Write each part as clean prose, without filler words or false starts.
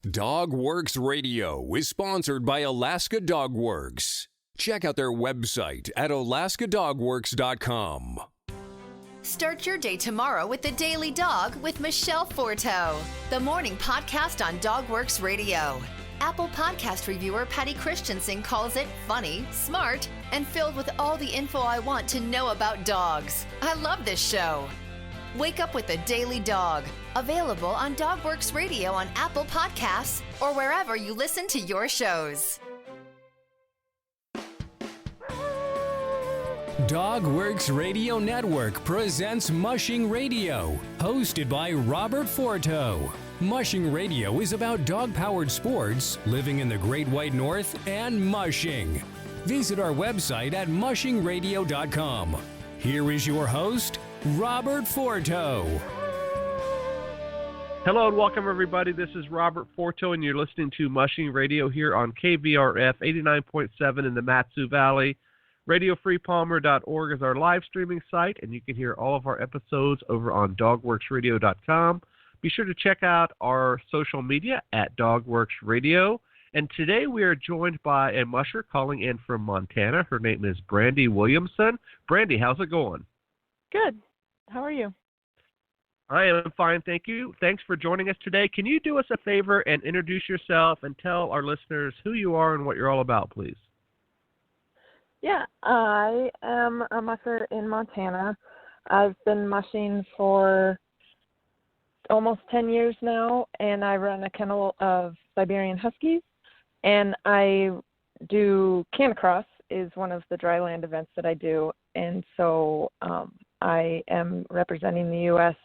Dog Works Radio is sponsored by Alaska Dog Works. Check out their website at alaskadogworks.com. Start your day tomorrow with The Daily Dog with Michelle Forto, the morning podcast on Dog Works Radio. Apple Podcast reviewer Patty Christensen calls it funny, smart, and filled with all the info I want to know about dogs. I love this show. Wake up with The Daily Dog. Available on Dog Works Radio on Apple Podcasts or wherever you listen to your shows. Dog Works Radio Network presents Mushing Radio, hosted by Robert Forto. Mushing Radio is about dog-powered sports, living in the Great White North, and mushing. Visit our website at mushingradio.com. Here is your host, Robert Forto. Hello and welcome, everybody. This is Robert Forto, and you're listening to Mushing Radio here on KVRF 89.7 in the Mat-Su Valley. RadioFreePalmer.org is our live streaming site, and you can hear all of our episodes over on DogWorksRadio.com. Be sure to check out our social media at DogWorks Radio. And today we are joined by a musher calling in from Montana. Her name is Brandi Williamson. Brandi, how's it going? Good. How are you? I am fine, thank you. Thanks for joining us today. Can you do us a favor and introduce yourself and tell our listeners who you are and what you're all about, please? Yeah, I am a musher in Montana. I've been mushing for almost 10 years now, and I run a kennel of Siberian Huskies, and I do Canicross is one of the dryland events that I do, and so I am representing the U.S.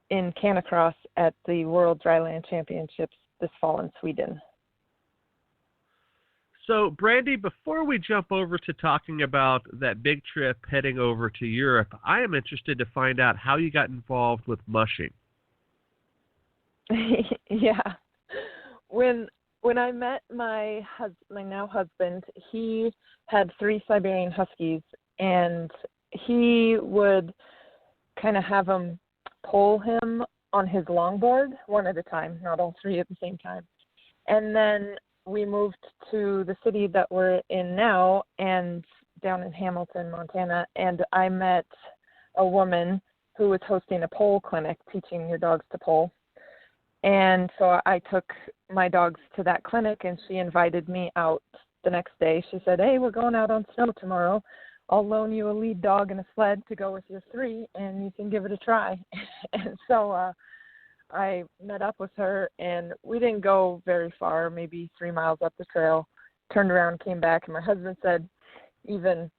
in Canicross at the World Dryland Championships this fall in Sweden. So, Brandi, before we jump over to talking about that big trip heading over to Europe, I am interested to find out how you got involved with mushing. Yeah. When I met my now husband, he had 3 Siberian Huskies, and he would kind of have them pull him on his longboard one at a time, not all 3 at the same time. And then we moved to the city that we're in now, and down in Hamilton, Montana, and I met a woman who was hosting a pole clinic, teaching your dogs to pole. And so I took my dogs to that clinic, and she invited me out the next day. She said, "Hey, we're going out on snow tomorrow. I'll loan you a lead dog and a sled to go with your 3, and you can give it a try." And so I met up with her, and we didn't go very far, maybe 3 miles up the trail, turned around, came back, and my husband said even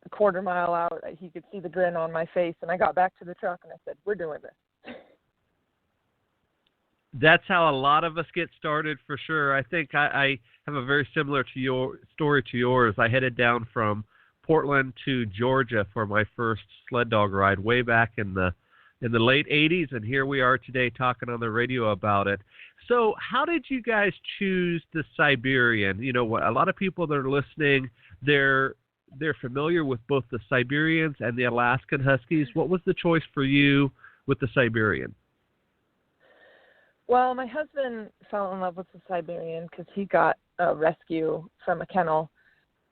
a quarter mile out, he could see the grin on my face, and I got back to the truck, and I said, "We're doing this." That's how a lot of us get started, for sure. I think I have a very similar to your story to yours. I headed down from Portland to Georgia for my first sled dog ride way back in the late 80s, and here we are today talking on the radio about it. So how did you guys choose the Siberian? You know what, a lot of people that are listening, they're familiar with both the Siberians and the Alaskan Huskies. What was the choice for you with the Siberian? Well, my husband fell in love with the Siberian because he got a rescue from a kennel,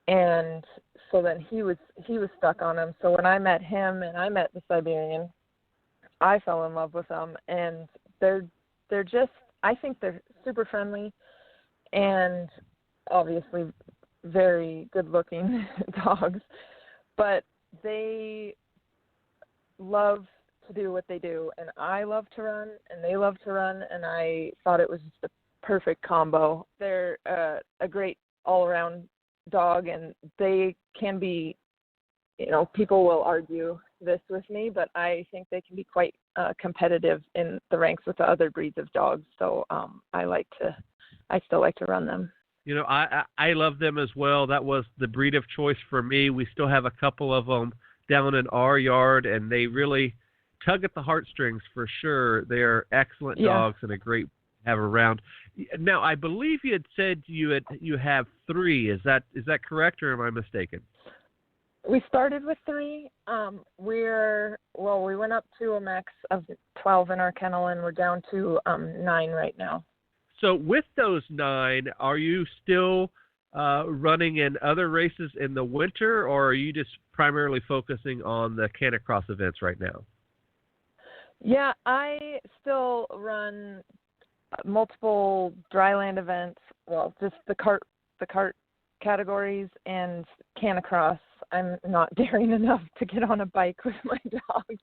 and so then he was stuck on him. So when I met him and I met the Siberian, I fell in love with them, and they're just, I think they're super friendly and obviously very good-looking dogs, but they love to do what they do, and I love to run, and they love to run, and I thought it was just a perfect combo. They're a great all-around dog, and they can be, people will argue this with me, but I think they can be quite competitive in the ranks with the other breeds of dogs. So I still like to run them. I love them as well. That was the breed of choice for me. We still have a couple of them down in our yard, and they really tug at the heartstrings for sure. They are excellent dogs and a great to have around. Now, I believe you had said you have 3. Is that correct, or am I mistaken? We started with 3. We went up to a max of 12 in our kennel, and we're down to 9 right now. So with those 9, are you still running in other races in the winter, or are you just primarily focusing on the Canicross events right now? Yeah, I still run multiple dryland events. Well, just the cart categories and Canicross. I'm not daring enough to get on a bike with my dogs.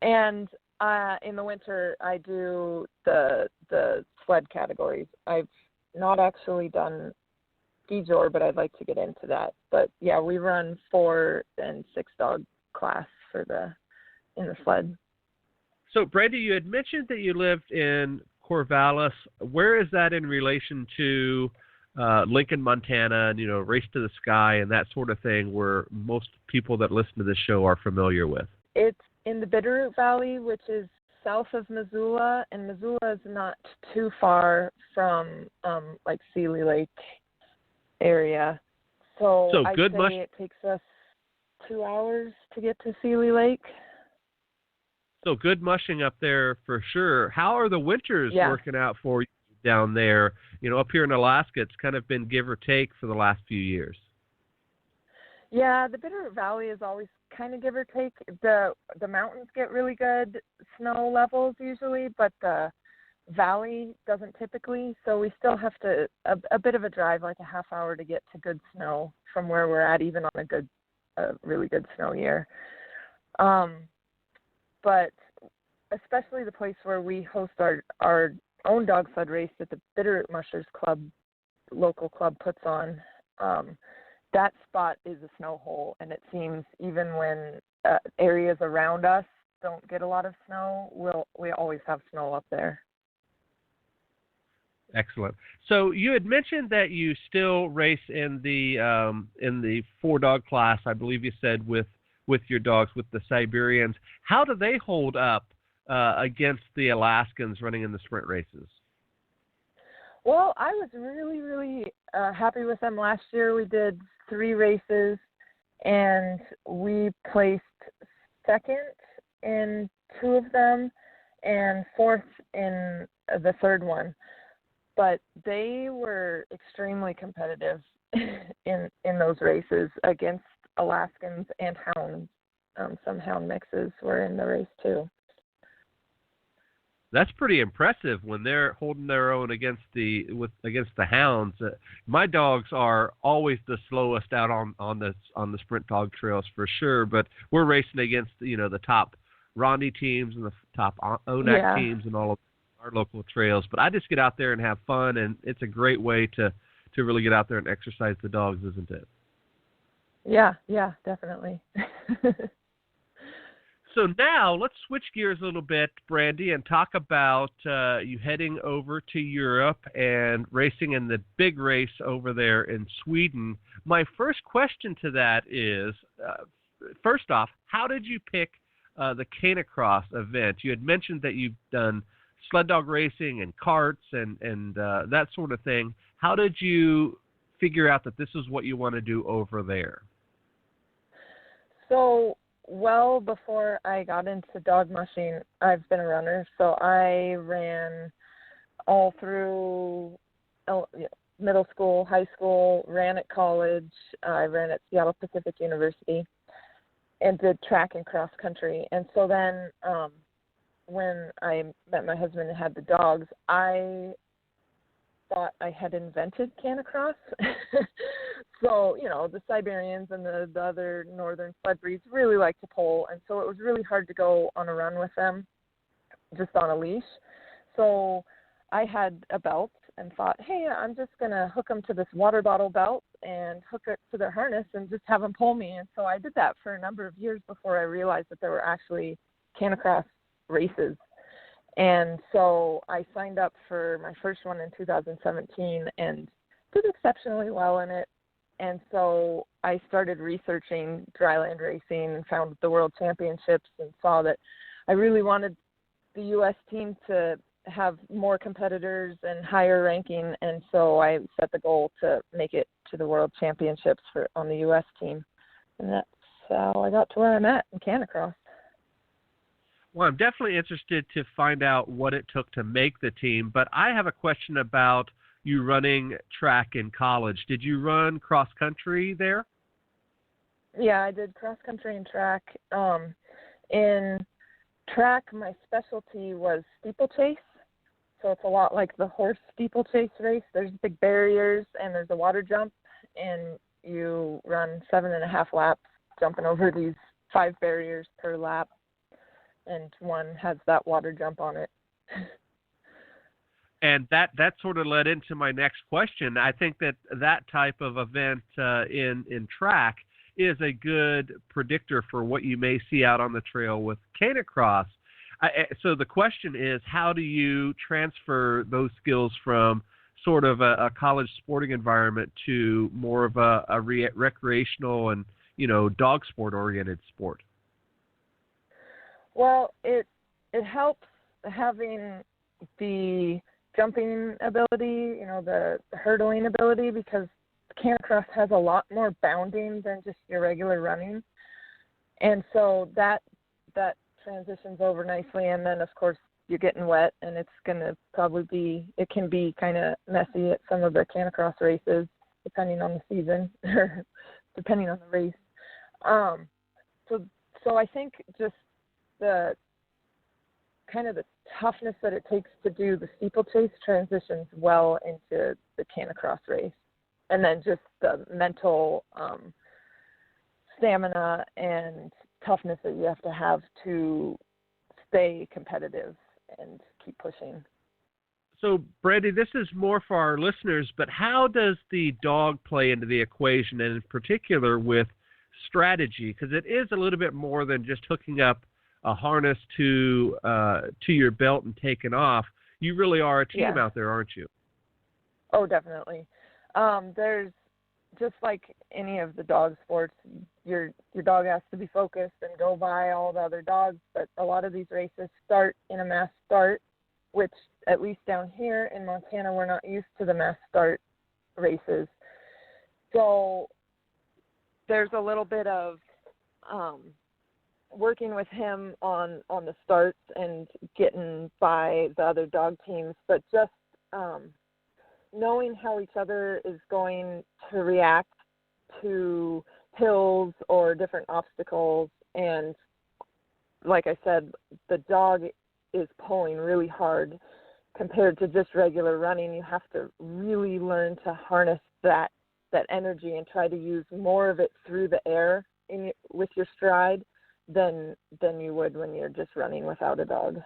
And in the winter, I do the sled categories. I've not actually done ski jor, but I'd like to get into that. But yeah, we run 4 and 6 dog class in the sled. So, Brandi, you had mentioned that you lived in Corvallis. Where is that in relation to Lincoln, Montana, and, Race to the Sky and that sort of thing, where most people that listen to this show are familiar with? It's in the Bitterroot Valley, which is south of Missoula, and Missoula is not too far from like Sealy Lake area. So I'd say it takes us 2 hours to get to Sealy Lake. So good mushing up there for sure. How are the winters working out for you down there? Up here in Alaska, it's kind of been give or take for the last few years. Yeah, the Bitterroot Valley is always kind of give or take. The mountains get really good snow levels usually, but the valley doesn't typically. So we still have to a bit of a drive, like a half hour, to get to good snow from where we're at, even on a really good snow year. But especially the place where we host our own dog sled race that the Bitterroot Mushers Club, local club, puts on, that spot is a snow hole. And it seems even when areas around us don't get a lot of snow, we always have snow up there. Excellent. So you had mentioned that you still race in the 4-dog class, I believe you said, with your dogs, with the Siberians. How do they hold up against the Alaskans running in the sprint races? Well, I was really, really happy with them last year. We did 3 races, and we placed 2nd in 2 of them and 4th in the 3rd one. But they were extremely competitive in those races against Alaskans and hounds. Some hound mixes were in the race too. That's pretty impressive when they're holding their own against the hounds. My dogs are always the slowest out on the sprint dog trails for sure, but we're racing against the top Rondi teams and the top ONAC teams and all of our local trails. But I just get out there and have fun, and it's a great way to really get out there and exercise the dogs, isn't it? Yeah, definitely. So now let's switch gears a little bit, Brandi, and talk about you heading over to Europe and racing in the big race over there in Sweden. My first question to that is, first off, how did you pick the Canicross event? You had mentioned that you've done sled dog racing and carts and that sort of thing. How did you figure out that this is what you want to do over there? So, well before I got into dog mushing, I've been a runner. So I ran all through middle school, high school, ran at college. I ran at Seattle Pacific University and did track and cross country. And so then when I met my husband and had the dogs, I thought I had invented Canicross. So, the Siberians and the other northern sled breeds really like to pull, and so it was really hard to go on a run with them just on a leash. So I had a belt and thought, hey, I'm just going to hook them to this water bottle belt and hook it to their harness and just have them pull me. And so I did that for a number of years before I realized that there were actually Canicross races. And so I signed up for my first one in 2017 and did exceptionally well in it. And so I started researching dryland racing and found the World Championships and saw that I really wanted the U.S. team to have more competitors and higher ranking. And so I set the goal to make it to the World Championships on the U.S. team. And that's how I got to where I'm at in Canicross. Well, I'm definitely interested to find out what it took to make the team, but I have a question about you running track in college. Did you run cross country there? Yeah, I did cross country and track. In track, my specialty was steeplechase. So it's a lot like the horse steeplechase race. There's big barriers and there's a water jump, and you run 7.5 laps jumping over these 5 barriers per lap, and one has that water jump on it. And that sort of led into my next question. I think that type of event in track is a good predictor for what you may see out on the trail with canicross. So the question is, how do you transfer those skills from sort of a college sporting environment to more of a recreational and, dog sport oriented sport? Well, it helps having the jumping ability, the hurdling ability, because canicross has a lot more bounding than just your regular running. And so that transitions over nicely. And then, of course, you're getting wet, and it's going to it can be kind of messy at some of the canicross races, depending on the season or depending on the race. So I think just the kind of the toughness that it takes to do the steeplechase transitions well into the canicross race. And then just the mental stamina and toughness that you have to stay competitive and keep pushing. So, Brandi, this is more for our listeners, but how does the dog play into the equation, and in particular with strategy? Because it is a little bit more than just hooking up a harness to your belt and taking off. You really are a team out there, aren't you? Oh, definitely. There's just like any of the dog sports, your dog has to be focused and go by all the other dogs, but a lot of these races start in a mass start, which at least down here in Montana, we're not used to the mass start races. So there's a little bit of working with him on the starts and getting by the other dog teams, but just knowing how each other is going to react to hills or different obstacles. And like I said, the dog is pulling really hard compared to just regular running. You have to really learn to harness that energy and try to use more of it through the air with your stride than you would when you're just running without a dog.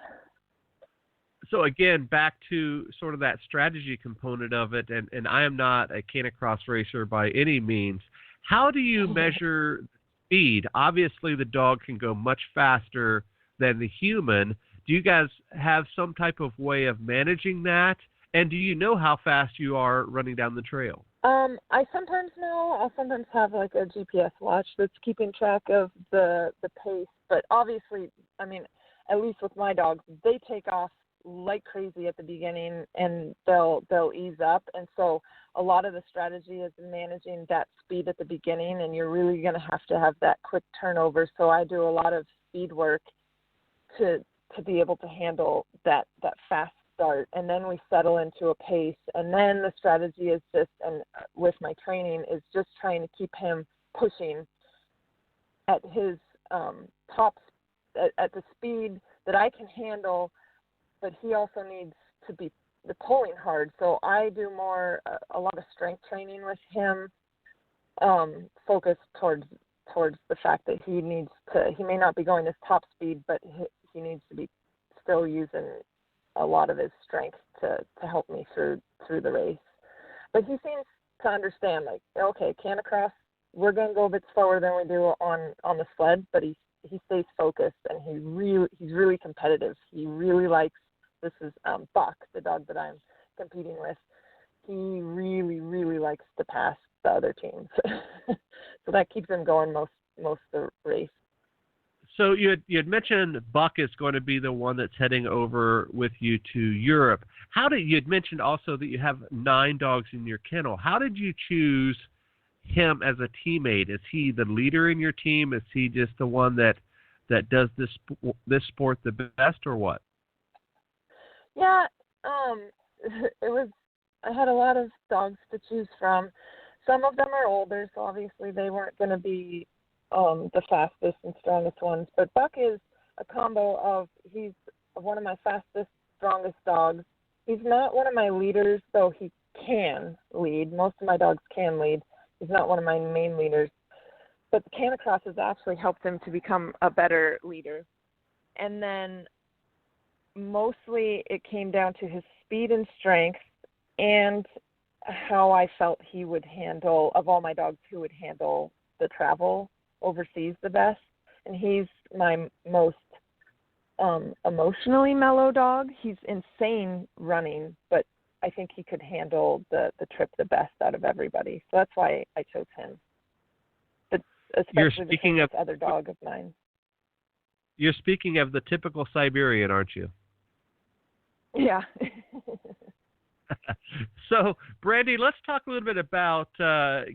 So again, back to sort of that strategy component of it, and I am not a canicross racer by any means. How do you measure speed? Obviously, the dog can go much faster than the human. Do you guys have some type of way of managing that? And do you know how fast you are running down the trail? I sometimes know. I'll sometimes have like a GPS watch that's keeping track of the pace. But obviously, I mean, at least with my dogs, they take off like crazy at the beginning, and they'll ease up. And so a lot of the strategy is managing that speed at the beginning, and you're really going to have that quick turnover. So I do a lot of speed work to be able to handle that fast start, and then we settle into a pace. And then the strategy is just, and with my training, is just trying to keep him pushing at his top, at the speed that I can handle, but he also needs to be pulling hard. So I do a lot of strength training with him, focused towards the fact that he may not be going his top speed, but he needs to be still using a lot of his strength to help me through the race. But he seems to understand, like, okay, canicross, we're going to go a bit slower than we do on the sled, but he stays focused, and he's really competitive. He really likes, this is Buck, the dog that I'm competing with. He really, really likes to pass the other teams. So that keeps him going most of the race. So you had mentioned Buck is going to be the one that's heading over with you to Europe. You had mentioned also that you have 9 dogs in your kennel. How did you choose him as a teammate? Is he the leader in your team? Is he just the one that that does this sport the best, or what? Yeah, I had a lot of dogs to choose from. Some of them are older, so obviously they weren't going to be the fastest and strongest ones. But Buck is a combo of, he's one of my fastest, strongest dogs. He's not one of my leaders, though he can lead. Most of my dogs can lead. He's not one of my main leaders. But the Canicross has actually helped him to become a better leader. And then mostly it came down to his speed and strength and how I felt he would handle, of all my dogs, who would handle the travel overseas the best. And he's my most emotionally mellow dog. He's insane running, but I think he could handle the trip the best out of everybody. So that's why I chose him. But especially the other dog of mine. You're speaking of the typical Siberian, aren't you? Yeah. So, Brandi, let's talk a little bit about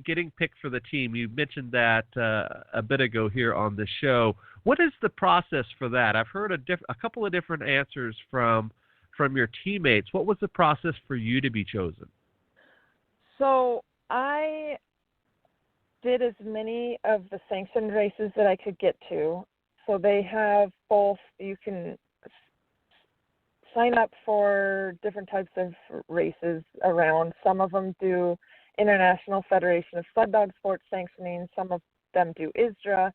getting picked for the team. You mentioned that a bit ago here on the show. What is the process for that? I've heard a couple of different answers from your teammates. What was the process for you to be chosen? So I did as many of the sanctioned races that I could get to. So they have both, you can sign up for different types of races around. Some of them do International Federation of Sled Dog Sports sanctioning. Some of them do ISDRA.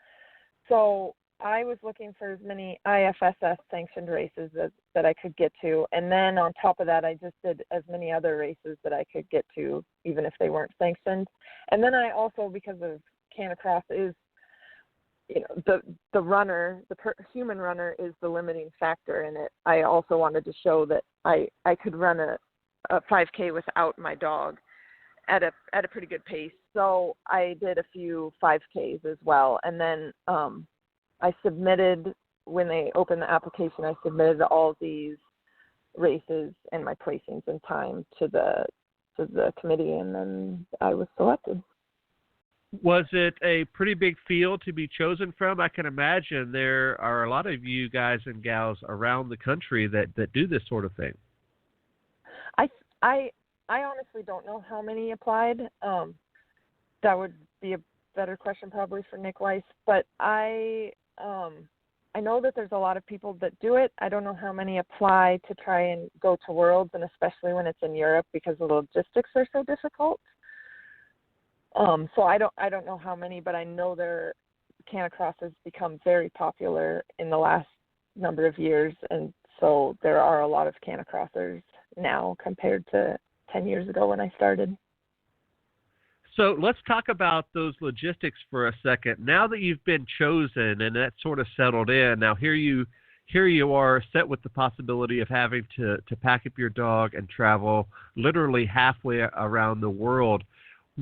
So I was looking for as many IFSS sanctioned races that I could get to. And then on top of that, I just did as many other races that I could get to, even if they weren't sanctioned. And then I also, because of Canicross is, the runner, human runner is the limiting factor in it. I also wanted to show that I could run a 5K without my dog at a pretty good pace. So I did a few 5Ks as well. And then I submitted, when they opened the application, I submitted all these races and my placings and time to the committee, and then I was selected. Was it a pretty big field to be chosen from? I can imagine there are a lot of you guys and gals around the country that do this sort of thing. I honestly don't know how many applied. That would be a better question probably for Nick Weiss, but I know that there's a lot of people that do it. I don't know how many apply to try and go to Worlds, and especially when it's in Europe because the logistics are so difficult. So I don't know how many, but I know Canicross has become very popular in the last number of years, and so there are a lot of Canicrossers now compared to 10 years ago when I started. So let's talk about those logistics for a second. Now that you've been chosen and that's sort of settled in, now here you are set with the possibility of having to pack up your dog and travel literally halfway around the world.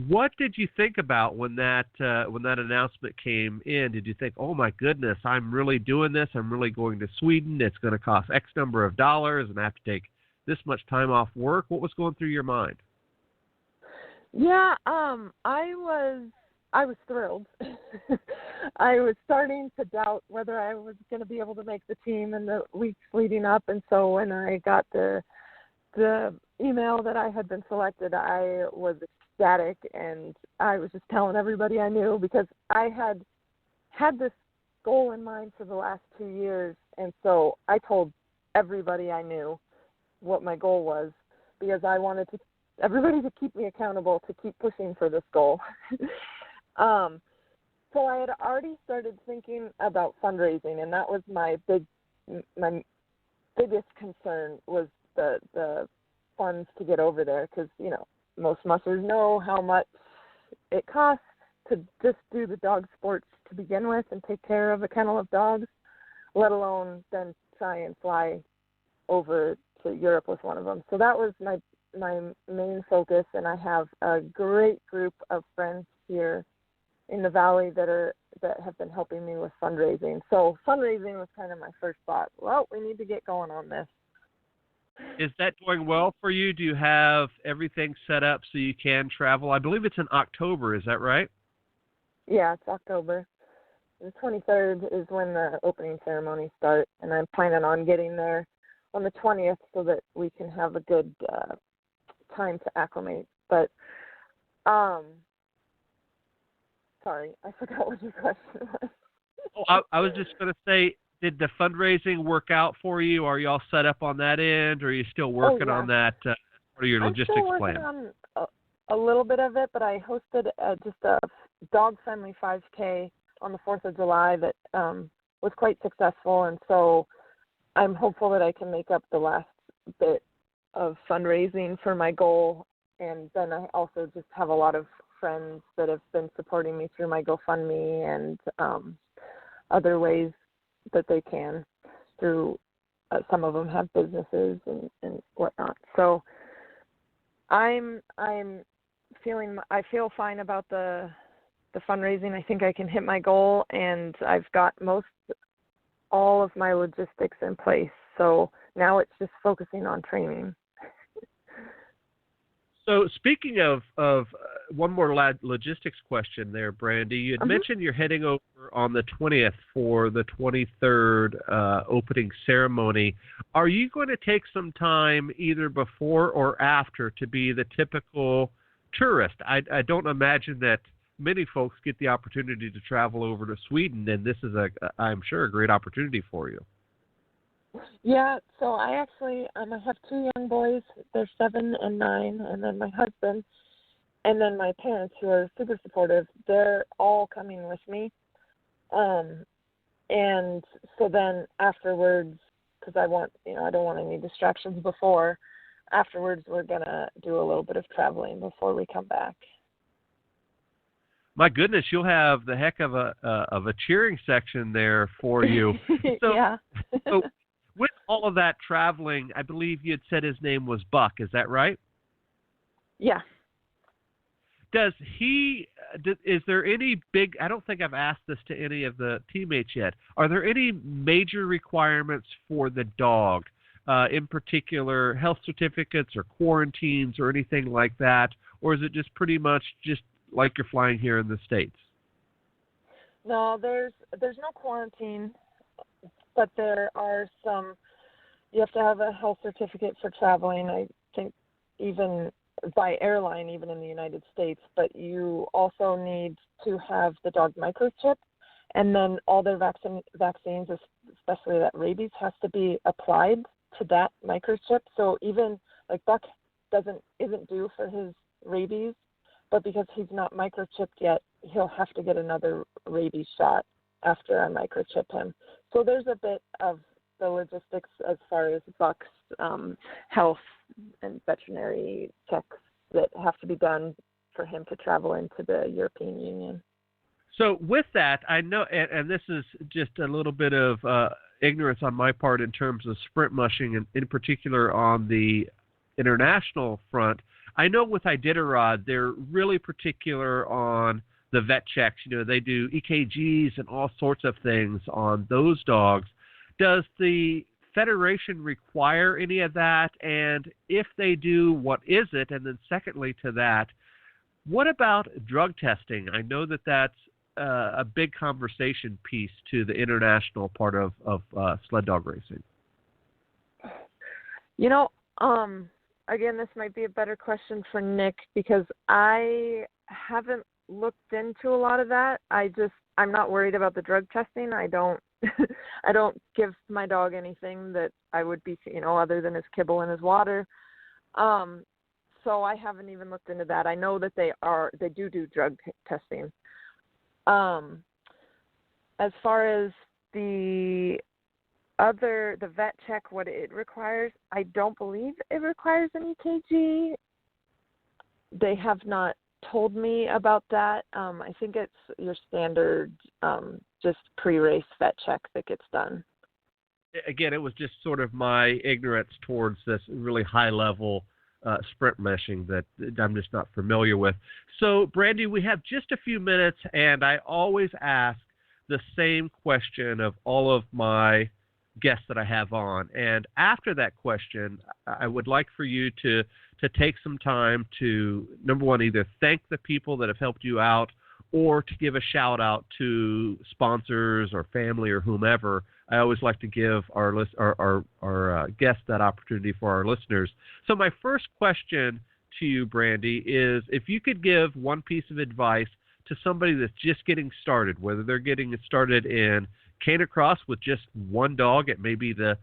What did you think about when that announcement came in? Did you think, oh my goodness, I'm really doing this? I'm really going to Sweden. It's going to cost X number of dollars, and I have to take this much time off work. What was going through your mind? Yeah, I was thrilled. I was starting to doubt whether I was going to be able to make the team in the weeks leading up, and so when I got the email that I had been selected, I was ecstatic, and I was just telling everybody I knew, because I had this goal in mind for the last 2 years, and so I told everybody I knew what my goal was, because I wanted everybody to keep me accountable to keep pushing for this goal. So I had already started thinking about fundraising, and that was my biggest concern was the funds to get over there, because most mushers know how much it costs to just do the dog sports to begin with and take care of a kennel of dogs, let alone then try and fly over to Europe with one of them. So that was my main focus, and I have a great group of friends here in the Valley that have been helping me with fundraising. So fundraising was kind of my first thought. Well, we need to get going on this. Is that going well for you? Do you have everything set up so you can travel? I believe it's in October. Is that right? Yeah, it's October. The 23rd is when the opening ceremonies start, and I'm planning on getting there on the 20th so that we can have a good time to acclimate. But, sorry, I forgot what your question was. I was just going to say, did the fundraising work out for you? Are you all set up on that end, or are you still working on that? What are your logistics I'm still plan? working on a little bit of it, but I hosted just a dog-friendly 5K on the 4th of July that was quite successful, and so I'm hopeful that I can make up the last bit of fundraising for my goal. And then I also just have a lot of friends that have been supporting me through my GoFundMe and other ways that they can through some of them have businesses and whatnot. So I feel fine about the fundraising. I think I can hit my goal, and I've got all of my logistics in place. So now it's just focusing on training. So speaking of one more logistics question there, Brandi, you had mentioned you're heading over on the 20th for the 23rd opening ceremony. Are you going to take some time either before or after to be the typical tourist? I don't imagine that many folks get the opportunity to travel over to Sweden, and this is, I'm sure, a great opportunity for you. Yeah, so I actually I have two young boys. They're 7 and 9, and then my husband, and then my parents, who are super supportive. They're all coming with me, and so then afterwards, because I don't want any distractions before. Afterwards, we're gonna do a little bit of traveling before we come back. My goodness, you'll have the heck of a cheering section there for you. So, yeah. So with all of that traveling, I believe you had said his name was Buck. Is that right? Yeah. Is there any big, I don't think I've asked this to any of the teammates yet, are there any major requirements for the dog, in particular health certificates or quarantines or anything like that? Or is it just pretty much just like you're flying here in the States? No, there's no quarantine, but there are some. You have to have a health certificate for traveling. I think even by airline, even in the United States. But you also need to have the dog microchip, and then all their vaccines, especially that rabies, has to be applied to that microchip. So even like Buck isn't due for his rabies, but because he's not microchipped yet, he'll have to get another rabies shot after I microchip him. So there's a bit of the logistics as far as Buck's health and veterinary checks that have to be done for him to travel into the European Union. So with that, I know, and this is just a little bit of ignorance on my part in terms of sprint mushing, and in particular on the international front. I know with Iditarod, they're really particular on the vet checks. They do EKGs and all sorts of things on those dogs. Does the Federation require any of that? And if they do, what is it? And then secondly to that, what about drug testing? I know that that's a big conversation piece to the international part of sled dog racing. Again, this might be a better question for Nick because I haven't looked into a lot of that. I'm not worried about the drug testing. I don't give my dog anything that I would be, other than his kibble and his water. So I haven't even looked into that. I know that they do drug testing. As far as the vet check, what it requires, I don't believe it requires an EKG. They have not told me about that. I think it's your standard just pre-race vet check that gets done. Again, it was just sort of my ignorance towards this really high-level sprint meshing that I'm just not familiar with. So, Brandi, we have just a few minutes, and I always ask the same question of all of my guests that I have on. And after that question, I would like for you to take some time to, number one, either thank the people that have helped you out or to give a shout out to sponsors or family or whomever. I always like to give our guests that opportunity for our listeners. So my first question to you, Brandi, is if you could give one piece of advice to somebody that's just getting started, whether they're getting started in canicross with just one dog, it may be the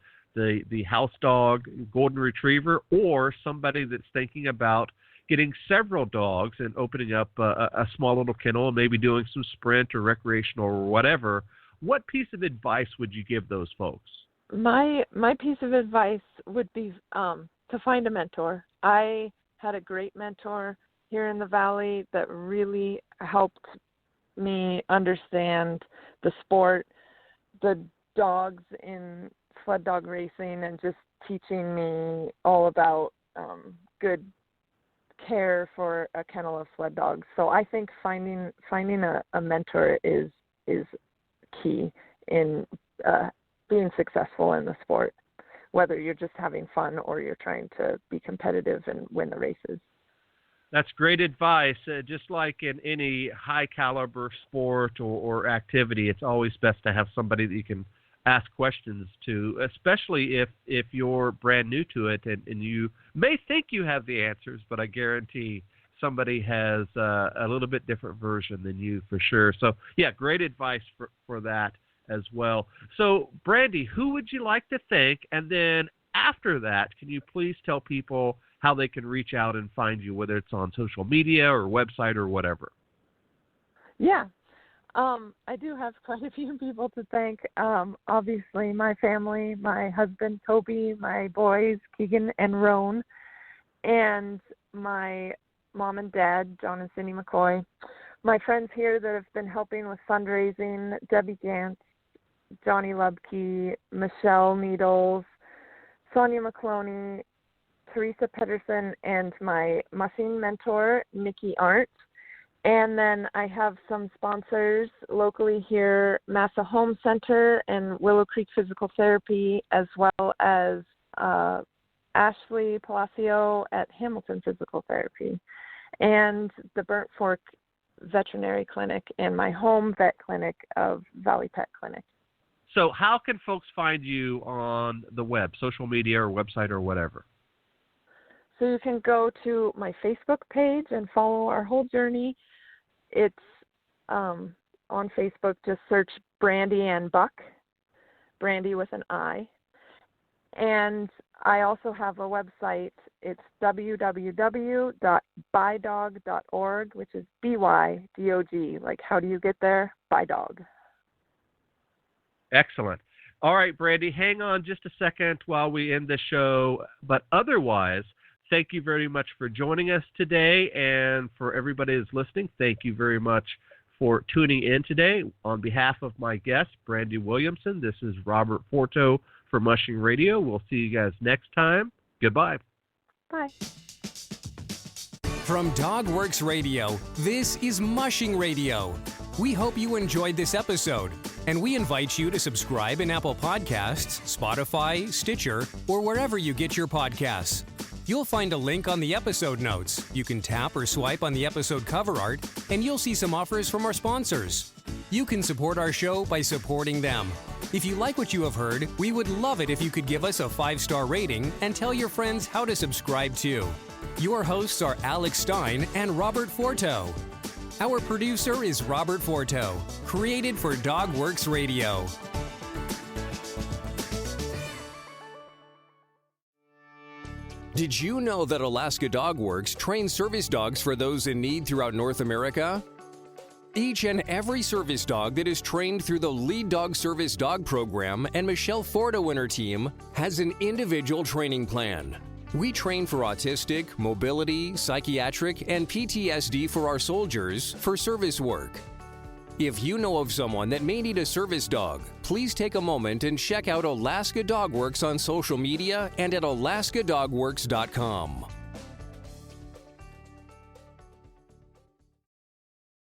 house dog, golden retriever, or somebody that's thinking about getting several dogs and opening up a small little kennel and maybe doing some sprint or recreational or whatever, what piece of advice would you give those folks? My piece of advice would be to find a mentor. I had a great mentor here in the Valley that really helped me understand the sport, the dogs in sled dog racing, and just teaching me all about good care for a kennel of sled dogs. So I think finding a mentor is key in being successful in the sport, whether you're just having fun or you're trying to be competitive and win the races. That's great advice. Just like in any high caliber sport or activity, it's always best to have somebody that you can ask questions to, especially if you're brand new to it and you may think you have the answers, but I guarantee somebody has a little bit different version than you for sure. So, yeah, great advice for that as well. So, Brandi, who would you like to thank? And then after that, can you please tell people how they can reach out and find you, whether it's on social media or website or whatever? Yeah. I do have quite a few people to thank. Obviously, my family, my husband, Toby, my boys, Keegan and Roan, and my mom and dad, John and Cindy McCoy. My friends here that have been helping with fundraising, Debbie Gantz, Johnny Lubke, Michelle Needles, Sonia McCloney, Teresa Pedersen, and my mushing mentor, Nikki Arndt. And then I have some sponsors locally here, Massa Home Center and Willow Creek Physical Therapy, as well as Ashley Palacio at Hamilton Physical Therapy, and the Burnt Fork Veterinary Clinic, and my home vet clinic of Valley Pet Clinic. So how can folks find you on the web, social media or website or whatever? So you can go to my Facebook page and follow our whole journey. It's on Facebook, just search Brandi and Buck, Brandi with an I. And I also have a website. It's www.bydog.org, which is BYDOG. Like, how do you get there? By dog. Excellent. All right, Brandi, hang on just a second while we end the show. But otherwise, thank you very much for joining us today. And for everybody who's listening, thank you very much for tuning in today. On behalf of my guest, Brandi Williamson, this is Robert Forto for Mushing Radio. We'll see you guys next time. Goodbye. Bye. From DogWorks Radio, this is Mushing Radio. We hope you enjoyed this episode, and we invite you to subscribe in Apple Podcasts, Spotify, Stitcher, or wherever you get your podcasts. You'll find a link on the episode notes. You can tap or swipe on the episode cover art, and you'll see some offers from our sponsors. You can support our show by supporting them. If you like what you have heard, we would love it if you could give us a 5-star rating and tell your friends how to subscribe too. Your hosts are Alex Stein and Robert Forto. Our producer is Robert Forto, created for DogWorks Radio. Did you know that Alaska DogWorks trains service dogs for those in need throughout North America? Each and every service dog that is trained through the Lead Dog Service Dog Program and Michelle Forto and her team has an individual training plan. We train for autistic, mobility, psychiatric, and PTSD for our soldiers for service work. If you know of someone that may need a service dog, please take a moment and check out Alaska DogWorks on social media and at alaskadogworks.com.